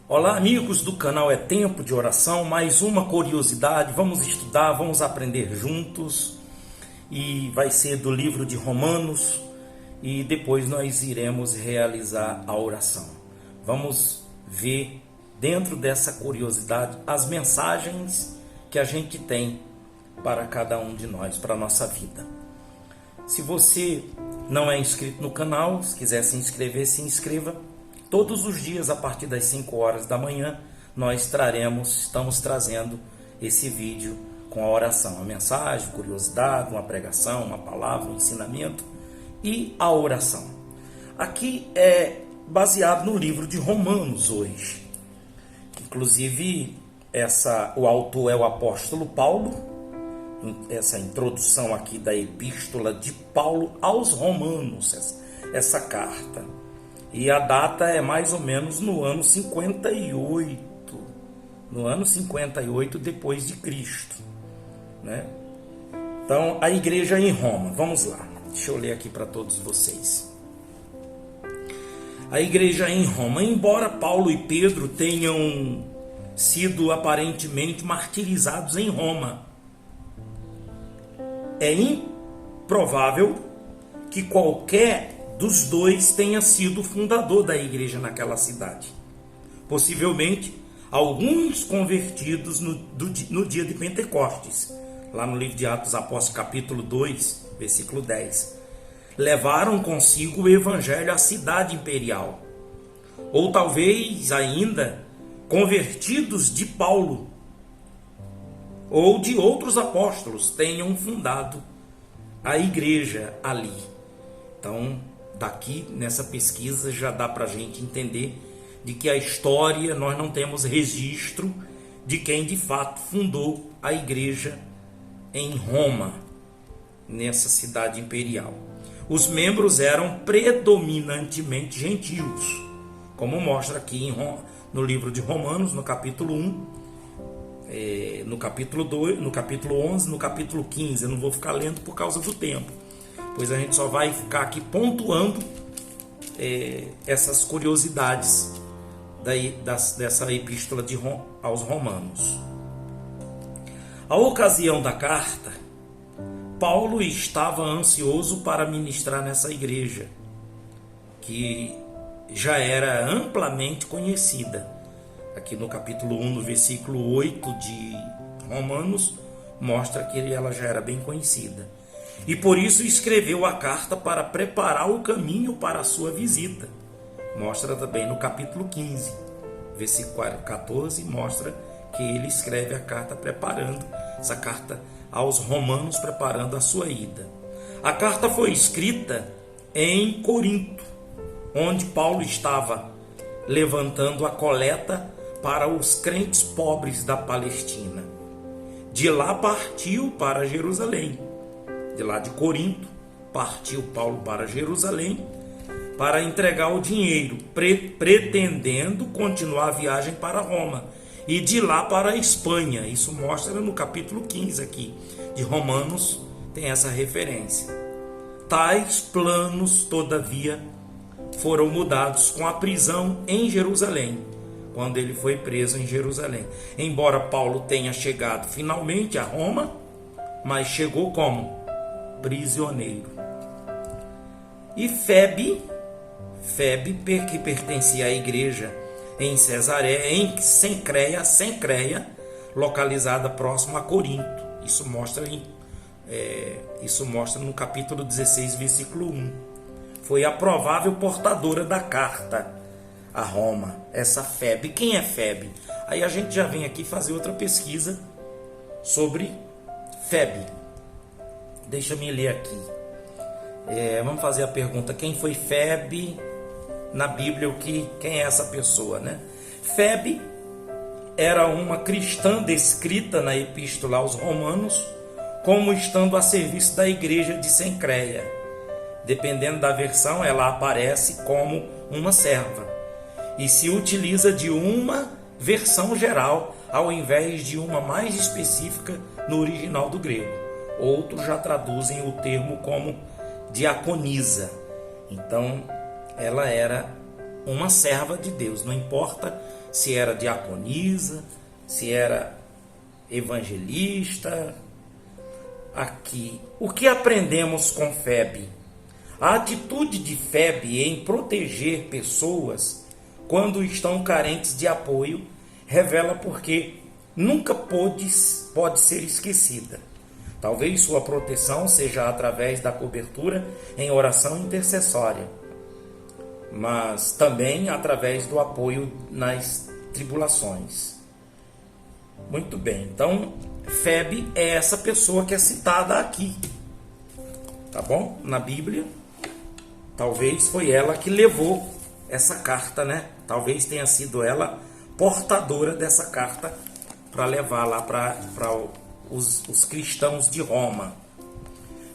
Olá, amigos do canal É Tempo de Oração. Mais uma curiosidade, vamos estudar, vamos aprender juntos. E vai ser do livro de Romanos. E depois nós iremos realizar a oração. Vamos ver dentro dessa curiosidade as mensagens que a gente tem para cada um de nós, para a nossa vida. Se você não é inscrito no canal, se quiser se inscrever, se inscreva. Todos os dias, a partir das 5 horas da manhã, nós estamos trazendo esse vídeo com a oração, a mensagem, curiosidade, uma pregação, uma palavra, um ensinamento e a oração. Aqui é baseado no livro de Romanos hoje. Inclusive, o autor é o apóstolo Paulo. Essa introdução aqui da epístola de Paulo aos Romanos, essa carta. E a data é mais ou menos no ano 58. No ano 58 depois de Cristo, né? Então, a igreja em Roma. Vamos lá. Deixa eu ler aqui para todos vocês. A igreja em Roma. Embora Paulo e Pedro tenham sido aparentemente martirizados em Roma, é improvável que qualquer dos dois tenha sido fundador da igreja naquela cidade. Possivelmente, alguns convertidos no dia de Pentecostes, lá no livro de Atos dos Apóstolos, capítulo 2, versículo 10, levaram consigo o evangelho à cidade imperial. Ou talvez ainda convertidos de Paulo ou de outros apóstolos tenham fundado a igreja ali. Então, daqui nessa pesquisa já dá para a gente entender de que a história, nós não temos registro de quem de fato fundou a igreja em Roma, nessa cidade imperial. Os membros eram predominantemente gentios, como mostra aqui no livro de Romanos, no capítulo 1, no capítulo 2, no capítulo 11, no capítulo 15. Eu não vou ficar lendo por causa do tempo, pois a gente só vai ficar aqui pontuando essas curiosidades dessa epístola aos Romanos. A ocasião da carta, Paulo estava ansioso para ministrar nessa igreja, que já era amplamente conhecida. Aqui no capítulo 1, no versículo 8 de Romanos, mostra que ela já era bem conhecida. E por isso escreveu a carta para preparar o caminho para a sua visita. Mostra também no capítulo 15, versículo 14, mostra que ele escreve a carta preparando, essa carta aos romanos, preparando a sua ida. A carta foi escrita em Corinto, onde Paulo estava levantando a coleta para os crentes pobres da Palestina. De lá partiu para Jerusalém. De lá de Corinto, partiu Paulo para Jerusalém para entregar o dinheiro, pretendendo continuar a viagem para Roma. E de lá para a Espanha. Isso mostra no capítulo 15 aqui de Romanos, tem essa referência. Tais planos, todavia, foram mudados com a prisão em Jerusalém, quando ele foi preso em Jerusalém. Embora Paulo tenha chegado finalmente a Roma, mas chegou como? Prisioneiro. E Febe, que pertencia à igreja em Cesareia, em Cencreia, localizada próximo a Corinto. Isso mostra no capítulo 16, versículo 1. Foi a provável portadora da carta a Roma, essa Febe. Quem é Febe? Aí a gente já vem aqui fazer outra pesquisa sobre Febe. Deixa eu me ler aqui. Vamos fazer a pergunta: quem foi Febe na Bíblia? Quem é essa pessoa, né? Febe era uma cristã descrita na epístola aos Romanos como estando a serviço da igreja de Cencreia. Dependendo da versão, ela aparece como uma serva e se utiliza de uma versão geral ao invés de uma mais específica no original do grego. Outros já traduzem o termo como diaconisa. Então, ela era uma serva de Deus, não importa se era diaconisa, se era evangelista. Aqui, o que aprendemos com Febe? A atitude de Febe em proteger pessoas quando estão carentes de apoio revela porque nunca pode ser esquecida. Talvez sua proteção seja através da cobertura em oração intercessória, mas também através do apoio nas tribulações. Muito bem, então Febe é essa pessoa que é citada aqui, tá bom? Na Bíblia, talvez foi ela que levou essa carta, né? Talvez tenha sido ela portadora dessa carta para levar lá para os cristãos de Roma.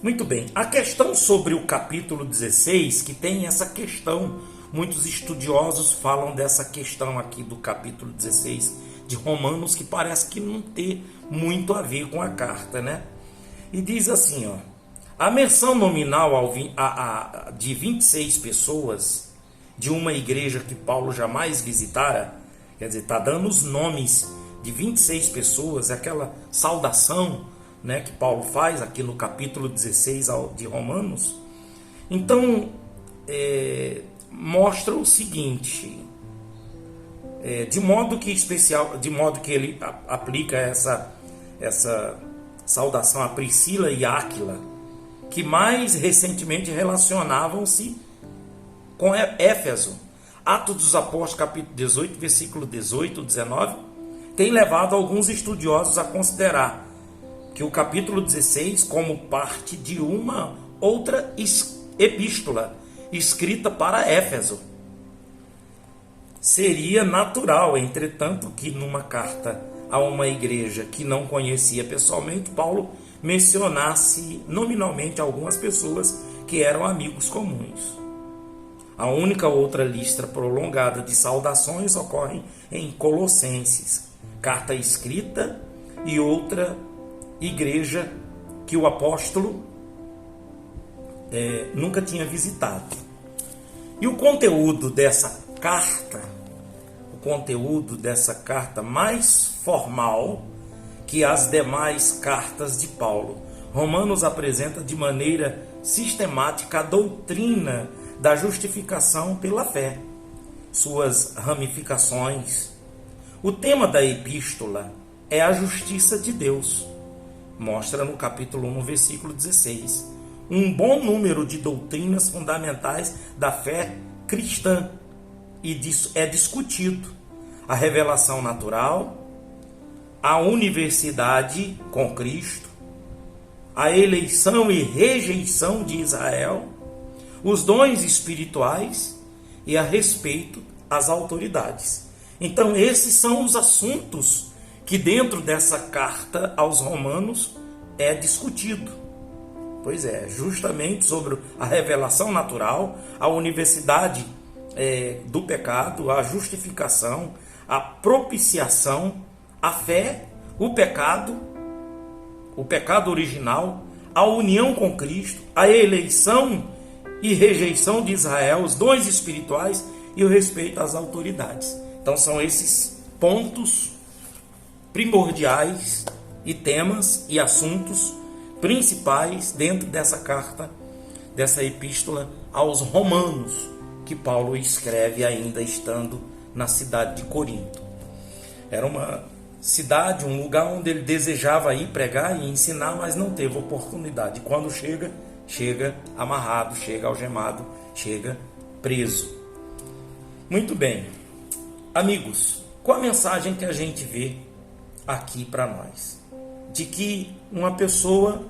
Muito bem, a questão sobre o capítulo 16, que tem essa questão, muitos estudiosos falam dessa questão aqui do capítulo 16 de Romanos, que parece que não tem muito a ver com a carta, né? E diz assim, ó: a menção nominal de 26 pessoas de uma igreja que Paulo jamais visitara, quer dizer, está dando os nomes de 26 pessoas, aquela saudação, né, que Paulo faz aqui no capítulo 16 de Romanos. Então, mostra o seguinte, de modo que ele aplica essa saudação a Priscila e Áquila, que mais recentemente relacionavam-se com Éfeso. Atos dos Apóstolos, capítulo 18, versículo 18, 19, tem levado alguns estudiosos a considerar que o capítulo 16 como parte de uma outra epístola escrita para Éfeso. Seria natural, entretanto, que numa carta a uma igreja que não conhecia pessoalmente, Paulo mencionasse nominalmente algumas pessoas que eram amigos comuns. A única outra lista prolongada de saudações ocorre em Colossenses, carta escrita e outra igreja que o apóstolo nunca tinha visitado. E o conteúdo dessa carta mais formal que as demais cartas de Paulo. Romanos apresenta de maneira sistemática a doutrina da justificação pela fé, suas ramificações. O tema da epístola é a justiça de Deus. Mostra no capítulo 1, versículo 16, um bom número de doutrinas fundamentais da fé cristã, e é discutido a revelação natural, a universidade com Cristo, a eleição e rejeição de Israel, os dons espirituais e a respeito às autoridades. Então esses são os assuntos que dentro dessa carta aos Romanos é discutido. Pois é, justamente sobre a revelação natural, a universidade do pecado, a justificação, a propiciação, a fé, o pecado original, a união com Cristo, a eleição e rejeição de Israel, os dons espirituais e o respeito às autoridades. Então são esses pontos primordiais e temas e assuntos principais dentro dessa carta, dessa epístola aos Romanos, que Paulo escreve ainda estando na cidade de Corinto. Era uma cidade, um lugar onde ele desejava ir pregar e ensinar, mas não teve oportunidade. Quando chega amarrado, chega algemado, chega preso. Muito bem, amigos, qual a mensagem que a gente vê aqui para nós? De que uma pessoa,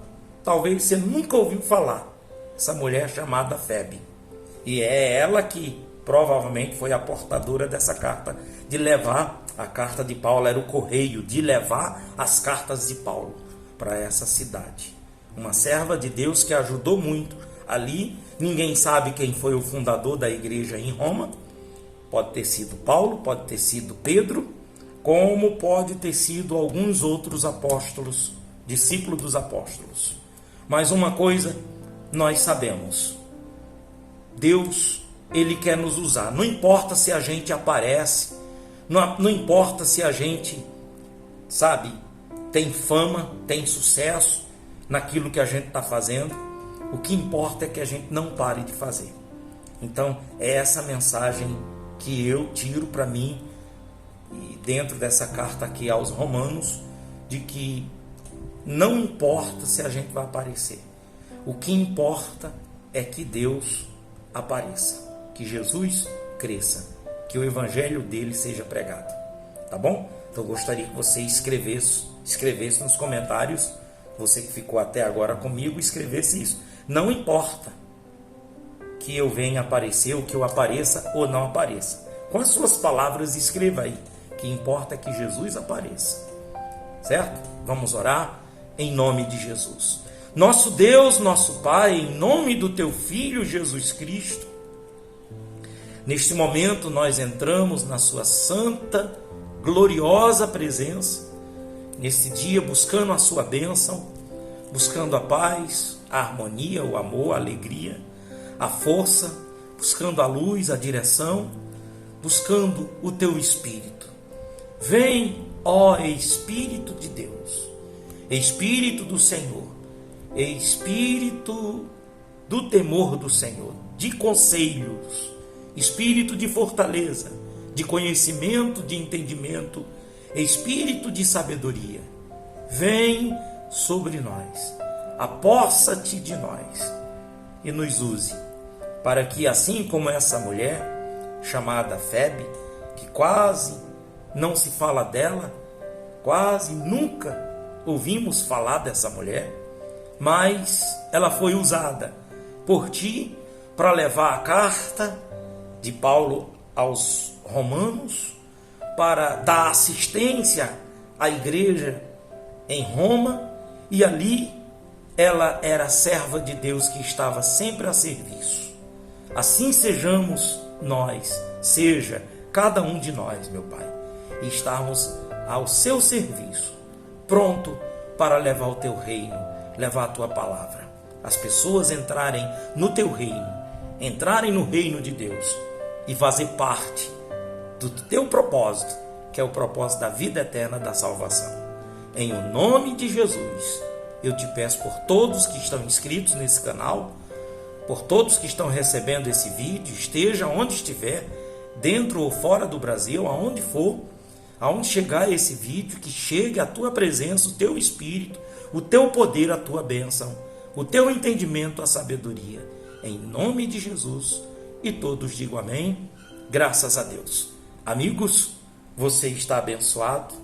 talvez você nunca ouviu falar, essa mulher chamada Febe, e é ela que provavelmente foi a portadora dessa carta, de levar a carta de Paulo, era o correio, de levar as cartas de Paulo para essa cidade. Uma serva de Deus que ajudou muito ali. Ninguém sabe quem foi o fundador da igreja em Roma. Pode ter sido Paulo, pode ter sido Pedro, como pode ter sido alguns outros apóstolos, discípulos dos apóstolos. Mas uma coisa nós sabemos: Deus Ele quer nos usar. Não importa se a gente aparece, não importa se a gente, sabe, tem fama, tem sucesso naquilo que a gente está fazendo. O que importa é que a gente não pare de fazer. Então, é essa mensagem que eu tiro para mim, e dentro dessa carta aqui aos Romanos, de que não importa se a gente vai aparecer. O que importa é que Deus apareça, que Jesus cresça, que o evangelho dele seja pregado. Tá bom? Então eu gostaria que você escrevesse nos comentários, você que ficou até agora comigo, escrevesse isso. Não importa que eu venha aparecer, ou que eu apareça ou não apareça. Com as suas palavras, escreva aí. O que importa é que Jesus apareça. Certo? Vamos orar em nome de Jesus. Nosso Deus, nosso Pai, em nome do Teu Filho Jesus Cristo, neste momento nós entramos na Sua santa, gloriosa presença, nesse dia buscando a Sua bênção, buscando a paz, a harmonia, o amor, a alegria, a força, buscando a luz, a direção, buscando o Teu Espírito. Vem, ó Espírito de Deus, Espírito do Senhor, Espírito do temor do Senhor, de conselhos, Espírito de fortaleza, de conhecimento, de entendimento, Espírito de sabedoria. Vem sobre nós, apossa-te de nós e nos use, para que assim como essa mulher chamada Febe, que quase não se fala dela, quase nunca ouvimos falar dessa mulher, mas ela foi usada por ti para levar a carta de Paulo aos Romanos, para dar assistência à igreja em Roma, e ali ela era serva de Deus que estava sempre a serviço. Assim sejamos nós, seja cada um de nós, meu Pai, e estarmos ao seu serviço, pronto para levar o teu reino, levar a tua palavra. As pessoas entrarem no teu reino, entrarem no reino de Deus e fazer parte do teu propósito, que é o propósito da vida eterna, da salvação. Em o nome de Jesus, eu te peço por todos que estão inscritos nesse canal, por todos que estão recebendo esse vídeo, esteja onde estiver, dentro ou fora do Brasil, aonde for, aonde chegar esse vídeo, que chegue a tua presença, o teu Espírito, o teu poder, a tua bênção, o teu entendimento, a sabedoria. Em nome de Jesus, e todos digam amém, graças a Deus. Amigos, você está abençoado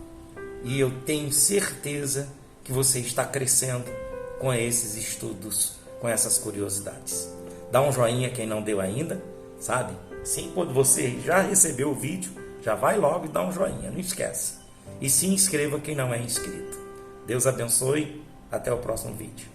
e eu tenho certeza que você está crescendo com esses estudos, com essas curiosidades. Dá um joinha quem não deu ainda, sabe? Sim, quando você já recebeu o vídeo, já vai logo e dá um joinha, não esquece. E se inscreva quem não é inscrito. Deus abençoe, até o próximo vídeo.